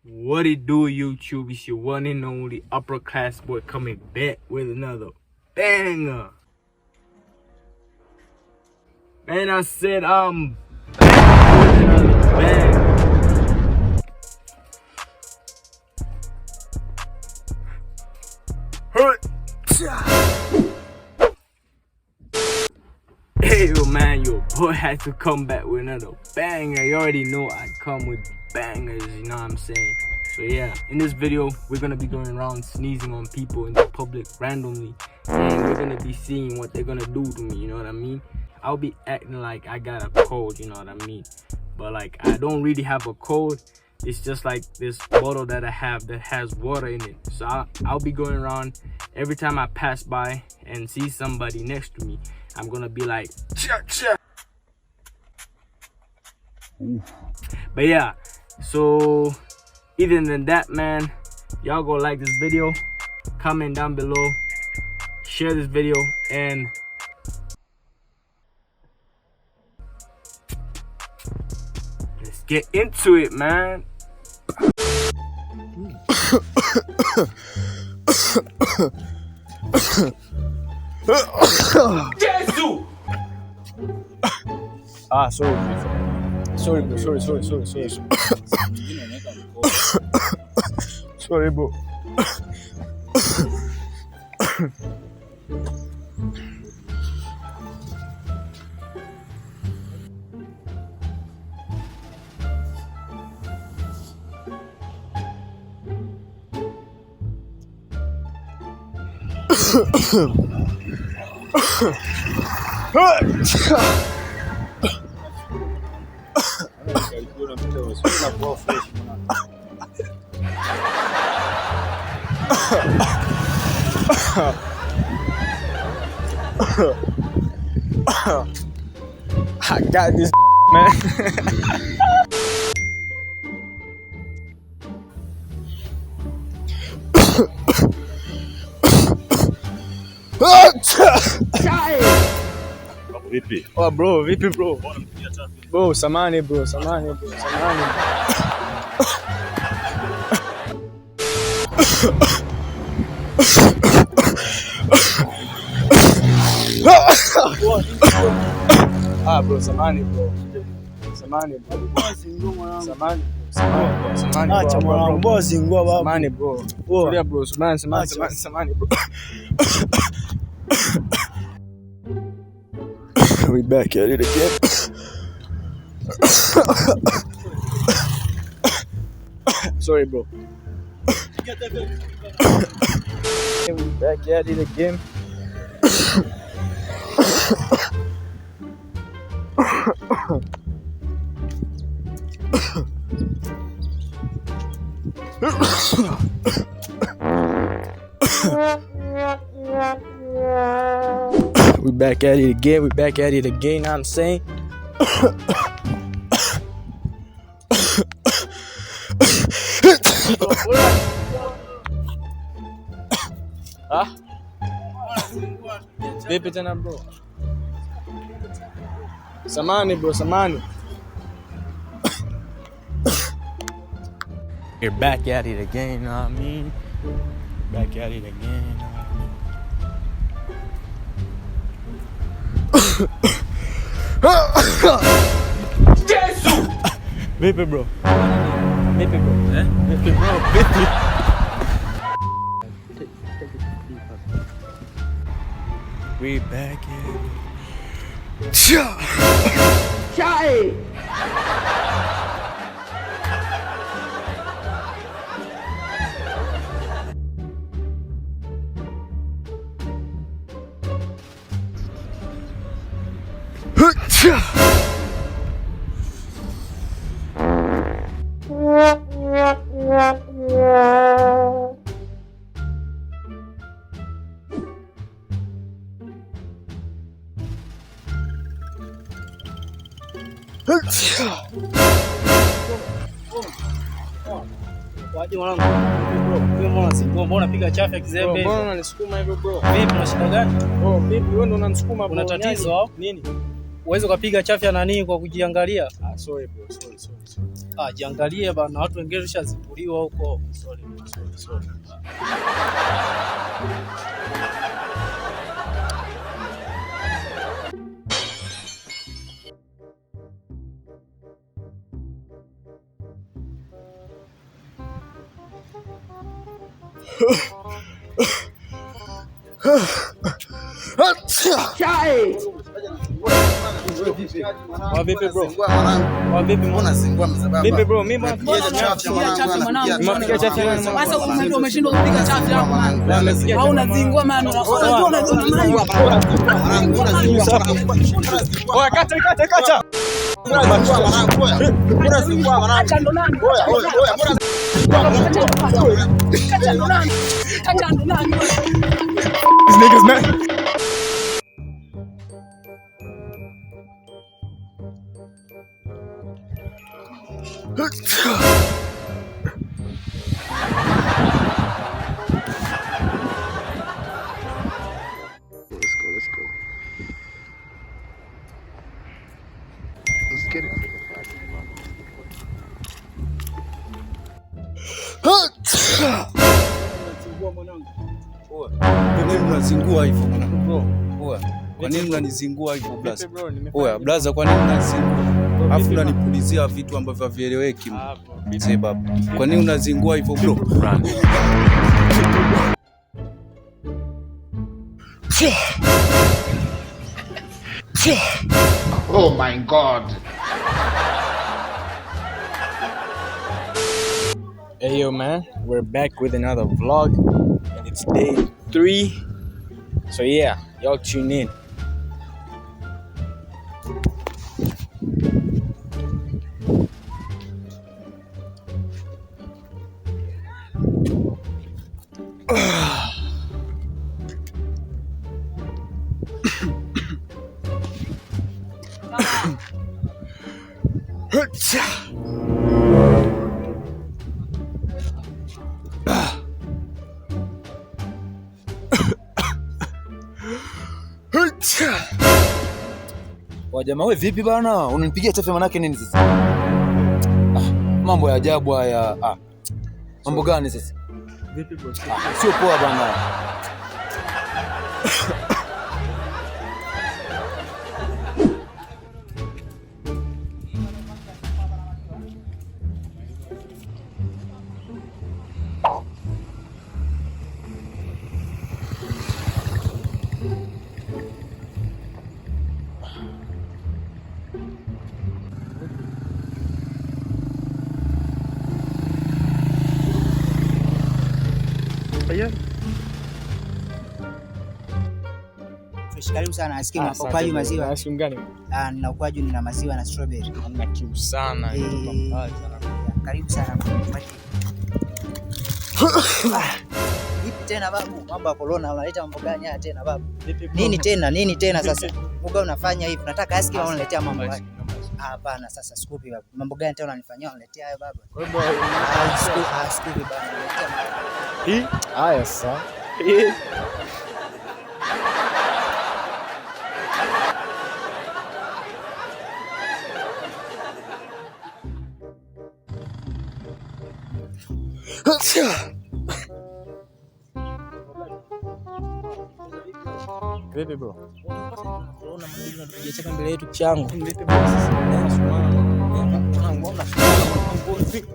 What it do, YouTube? It's your one and only upper class boy coming back with another banger. Man, I said I'm back with another banger. Hey, yo, man, your boy had to come back with another banger. You already know I come with bangers, you know what I'm saying? So yeah, in this video, we're gonna be going around sneezing on people in the public randomly, and we're gonna be seeing what they're gonna do to me, you know what I mean? I'll be acting like I got a cold, you know what I mean? But like, I don't really have a cold. It's just like this bottle that I have that has water in it. So I'll be going around every time I pass by and see somebody next to me. I'm gonna be like, cha cha. But yeah, so other than that, man, y'all go like this video, comment down below, share this video, and let's get into it, man. Jesus! Sorry, bro. Sorry, bro. I got this, man. Vipi? Oh bro, vipi bro? Bro, samani bro. Bro, samani bro. Acha mwanangu, bosi ngua baba. Samani bro. Tulia bro, samani bro. We back at it again. Sorry, bro. We back at it again. We back at it again, know what I'm saying? Vipi tena bro? Samani bro. You're back at it again, know what I mean? Back at it again, know what I mean? Jesus! Vipi bro? We back in. Chai! Waje mwanangu. Bro, mbona singo? Mbona piga chafya kizembe? Mbona unanisukuma hivyo bro? Vipi, una shida gani? Bro, vipi wewe ndo unanisukuma bro? Una tatizo au nini? Uweze kupiga chafya nani kwa kujiangalia? Sorry bro, sorry. Jiangalie bana, watu wengine washazipuliwa huko. Sorry. Vipi bro? Vipi mbona zingua msababu? Vipi bro? Mimi napiga chafu mwanangu. Napiga chafu mwanangu. Sasa unajua umeshindwa kupiga chafu yako mwanangu. Au unazingua maana unajua unazingua mwanangu. Oya kata. Unazingua mwanangu. Acha ndo nani? Acha ndo nani? These niggas man. Let's go. Let's get it. Kwa nini unazingua hivyo mwanangu bro? Kwa nini unanizingua hivyo blaza? Oya blaza, kwa nini unazingua? Afu unanipulizia vitu ambavyo havieleweki. Mzee baba. Kwa nini unazingua hivyo bro? Oh my God. Hey yo man, we're back with another vlog and it's day 3. So yeah, y'all tune in. Jamaa wewe vipi bana? Unanipigia chafu manake nini sasa? Mambo ya ajabu haya. Mambo gani sasa? Vipi bro? Sio poa bana. Karibu sana ice cream hapo kwa maziwa. Ice cream gani? Na ukwaju nina maziwa na strawberry. Hamna kiu sana. Karibu sana. Vipi tena babu? Mambo ya corona unaleta mambo gani haya tena babu? Nini tena sasa? Mbona unafanya hivi? Nataka ice cream unaletea mambo gani? Hapana sasa sikupi babu. Mambo gani tena unanifanyia unaletea hayo babu? Wewe bro, sikupi bana unaletea mambo. hii? Haya sasa. Vipi bro? Corona mwingine anapiga cheka mbele yetu changu. Vipi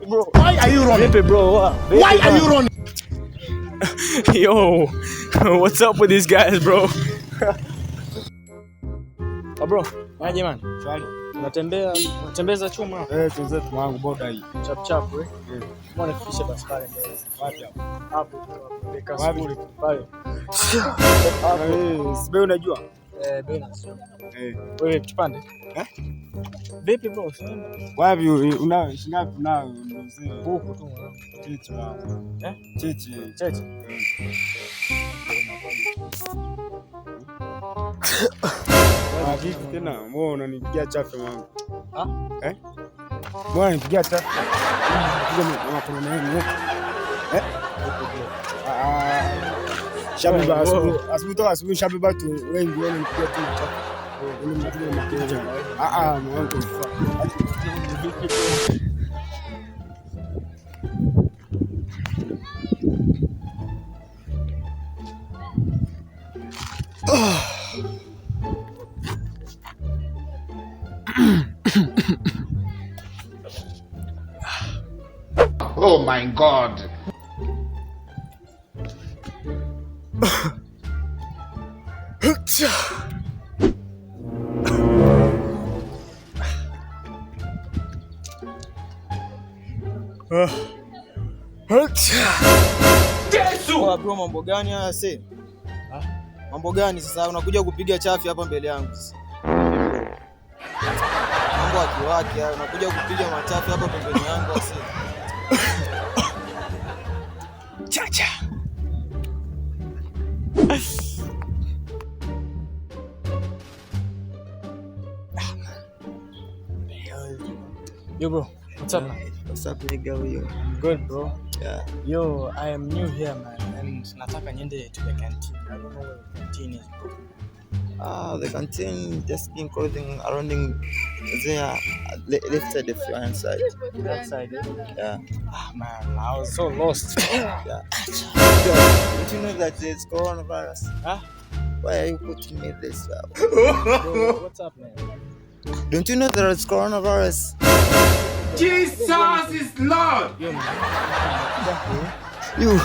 bro? Why are you running? Vipi bro? Why are you running? Yo, what's up with these guys bro? Bro, aje man? Shwari. Unatembeza chuma? Tuzetu mwanangu boda hii. Chap eh? Mbona kisha basi pale mbele. Wapi hapo? Hapo peka sifuri pale. Sibe unajua? Bei na sio. Wewe kipande? Vipi bro? Wapi una shingapi na mzee? Huko tu mwanangu. Chichi wangu. Chichi. Vipi tena? Mbona unanipigia chafu mwanangu? Mbona unanipigia chafu? Unapiga makorona yenu. Shabiba asubuhi shabiba tu wengi wananipigia tu chafu. Mwanangu. Oh my God. Bro, mambo gani haya sasa? Mambo gani sasa unakuja kupiga chafi hapa mbele yangu sasa? Mambo akiwaki haya unakuja kupiga machafi hapa pembeni yangu sasa. Chacha. Yo, bro, what's up, man? What's up, nigga? I'm good, bro. Yeah. Yo, I am new here, man, and nataka niende to the canteen. I don't know where the canteen is, bro. The canteen just been clothing around there, left side, the front side. That side, eh? Yeah. Ah, man, I was so lost. Yeah. Don't you know that there's coronavirus? Huh? Why are you putting me this? Bro, what's up, man? Don't you know there's coronavirus? Jesus is Lord. Yo, man. You.